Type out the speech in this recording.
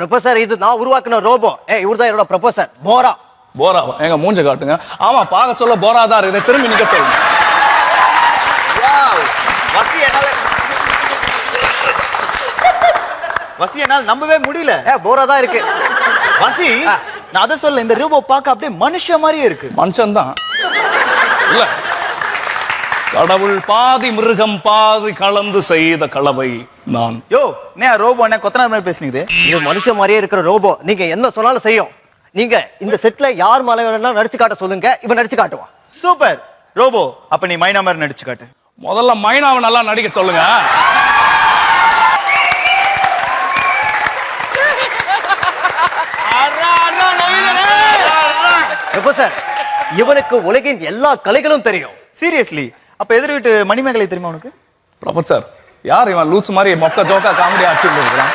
Professor இது நான் உருவாக்குன ரோபோ. இவர்தான் என்னோட ப்ரொஃபசர் போரா. போரா எங்க மூஞ்ச காட்டுங்க. ஆமா பார்க்க சொல்ல போரா தான் இருக்கு. திரும்பி நிக்க சொல்லுங்க. வசி என்னால நம்பவே முடியல. போரா தான் இருக்கு. வசி நான் அத சொல்ல, இந்த ரோபோ பார்க்க அப்படியே மனுஷ மாதிரியே இருக்கு. மனுஷன் தான் இல்ல, கடவுள் பாதி மிருகம் பாதி கலந்து செய்த கலவை நான். யோ நே ரோபோ என்ன கொத்தனார் மாதிரி பேசுனீங்க? இது மனுஷ மாதிரியே இருக்கிற ரோபோ. நீங்க என்ன சொன்னாலும் செய்யும். நீங்க இந்த செட்ல யார் மேல வேணா நடிச்சு காட்ட சொல்லுங்க, இவன் நடிச்சு காட்டுவான். சூப்பர் ரோபோ, அப்ப நீ மைனா மாதிரி நடிச்சு காட்டு. முதல்ல மைனாவை நல்லா நடிக்க சொல்லுங்க. ப்ரொஃபசர் இவனுக்கு உலகின் எல்லா கலைகளும் தெரியும். சீரியஸ்லி? அப்ப எதிர் வீட்டு மணிமேகலை தெரியுமா உனக்கு? ப்ரொஃபசர் யார் இவன் லூஸ் மாதிரி மொக்க ஜோக்கா காமெடி ஆச்சு இருக்கான்?